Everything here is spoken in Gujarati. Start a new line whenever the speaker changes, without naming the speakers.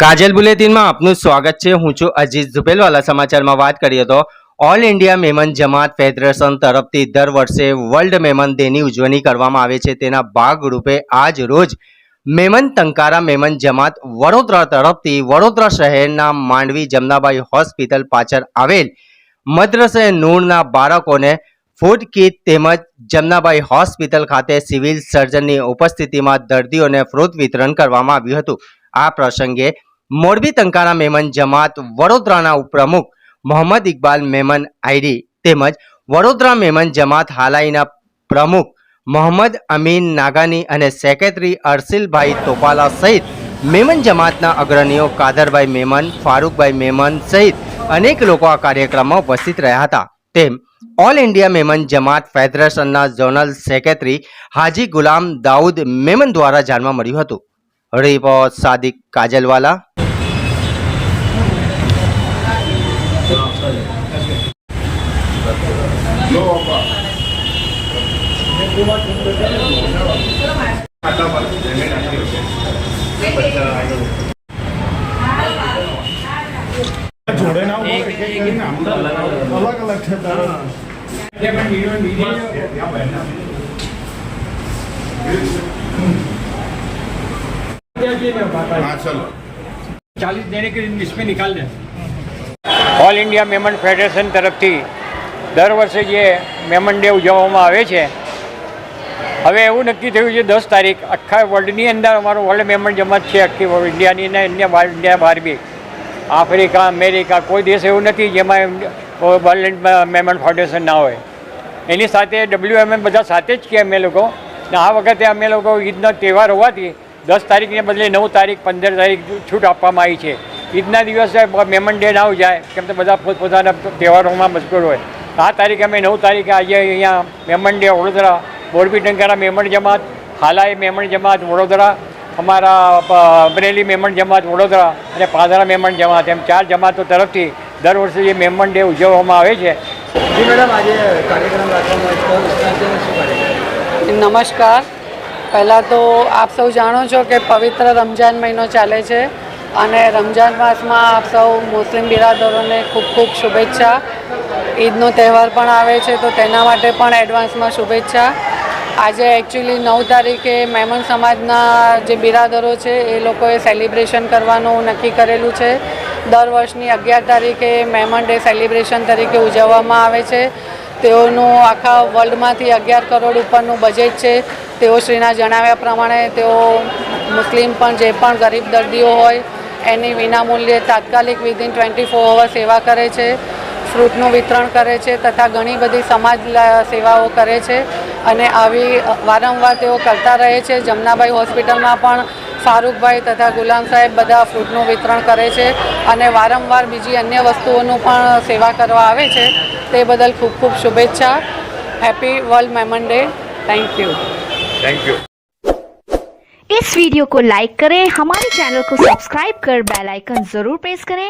ગાજલ બુલેટિનમાં આપનું સ્વાગત છે। હું છું અજીત ઝુપેલવાલા। સમાચારમાં વાત કરીએ તો ઓલ ઇન્ડિયા મેમન જમાત ફેડરેશન તરફથી દર વર્ષે વર્લ્ડ મેમન ડેની ઉજવણી કરવામાં આવે છે। તેના ભાગરૂપે આજ રોજ મેમન ટંકારા મેમન જમાત વડોદરા તરફથી વડોદરા શહેરના માંડવી જમનાબાઈ હોસ્પિટલ પાછળ આવેલ મદ્રસે નૂરના બાળકોને ફૂડ કીટ તેમજ જમનાબાઈ હોસ્પિટલ ખાતે સિવિલ સર્જનની ઉપસ્થિતિમાં દર્દીઓને ફ્રૂટ વિતરણ કરવામાં આવ્યું હતું। આ પ્રસંગે મોરબી ટંકારા મેમન જમાત વડોદરાના ઉપપ્રમુખ મોહમ્મદ ઇકબાલ મેમન આઈડી તેમજ વડોદરા મેમન જમાત હાલાઈના પ્રમુખ મોહમ્મદ અમીન નાગાની અને સેક્રેટરી અરસિલભાઈ તોપાલા સહિત મેમન જમાતના અગ્રણીઓ કાદરભાઈ મેમન, ફારૂકભાઈ મેમન સહિત અનેક લોકો આ કાર્યક્રમમાં ઉપસ્થિત રહ્યા હતા। તેમ ઓલ ઇન્ડિયા મેમન જમાત ફેડરેશનના ઝોનલ સેક્રેટરી હાજી ગુલામ દાઉદ મેમન દ્વારા જાણવા મળ્યું હતું। રિપોર્ટ સાદિક કાજલવાલા।
જોડે ના અલગ અલગ છે चलो
40 देने के इसमें निकाल दें।
ઓલ ઇન્ડિયા મેમન ફેડરેશન તરફથી દર વર્ષે જે મેમન ડે ઉજવવામાં આવે છે, હવે એવું નક્કી થયું છે 10 તારીખ આખા વર્લ્ડની અંદર અમારો વર્લ્ડ મેમન જમાત છે। આખી ઇન્ડિયાની ને ઇન્ડિયા બહાર બી આફ્રિકા, અમેરિકા કોઈ દેશ એવું નથી જેમાં વર્લ્ડ મેમન ફાઉન્ડેશન ના હોય। એની સાથે WMM બધા સાથે જ છીએ અમે લોકો। ને આ વખતે અમે લોકો ઈદનો તહેવાર હોવાથી 10 તારીખને બદલે 9 તારીખ 15 તારીખ છૂટ આપવામાં આવી છે। ઈદના દિવસે મેમન ડે ના જાય કેમ કે બધા પોતપોતાના તહેવારોમાં મશગુલ હોય। આ તારીખે અમે 9 તારીખે આજે અહીંયા મેમન ડે વડોદરા મોરબી ટંકારા મેમન જમાત, હાલાઈ મેમન જમાત વડોદરા, અમારા અમરેલી મેમન જમાત વડોદરા અને પાદરા મેમન જમાત એમ 4 જમાતો તરફથી દર વર્ષે જે મેમન ડે ઉજવવામાં આવે છે।
जी मैडम, आज कार्यक्रम रखा
नमस्कार। પહેલાં તો આપ સૌ જાણો છો કે પવિત્ર રમજાન મહિનો ચાલે છે અને રમજાન માસમાં આપ સૌ મુસ્લિમ બિરાદરોને ખૂબ ખૂબ શુભેચ્છા। ઈદનો તહેવાર પણ આવે છે તો તેના માટે પણ એડવાન્સમાં શુભેચ્છા। આજે એકચ્યુઅલી 9 તારીખે મેમન સમાજના જે બિરાદરો છે એ લોકોએ સેલિબ્રેશન કરવાનું નક્કી કરેલું છે। દર વર્ષની 11 તારીખે મેમન ડે સેલિબ્રેશન તરીકે ઉજવવામાં આવે છે। તેઓનું આખા વર્લ્ડમાંથી 11 કરોડ ઉપરનું બજેટ છે। તેઓ શ્રીના જણાવ્યા પ્રમાણે તેઓ મુસ્લિમ પણ જે પણ ગરીબ દર્દીઓ હોય એની વિનામૂલ્યે તાત્કાલિક વિધિન 24 અવર સેવા કરે છે, ફ્રૂટનું વિતરણ કરે છે તથા ઘણી બધી સમાજ સેવાઓ કરે છે અને આવી વારંવાર તેઓ કરતા રહે છે। જમનાબાઈ હોસ્પિટલમાં પણ ફારૂકભાઈ તથા ગુલામ સાહેબ બધા ફ્રૂટનું વિતરણ કરે છે અને વારંવાર બીજી અન્ય વસ્તુઓનું પણ સેવા કરવા આવે છે। તે બદલ ખૂબ ખૂબ શુભેચ્છા। Happy world Memon day. Thank you.
इस वीडियो को लाइक करें, हमारे चैनल को सब्सक्राइब कर बेल आइकन जरूर प्रेस करें।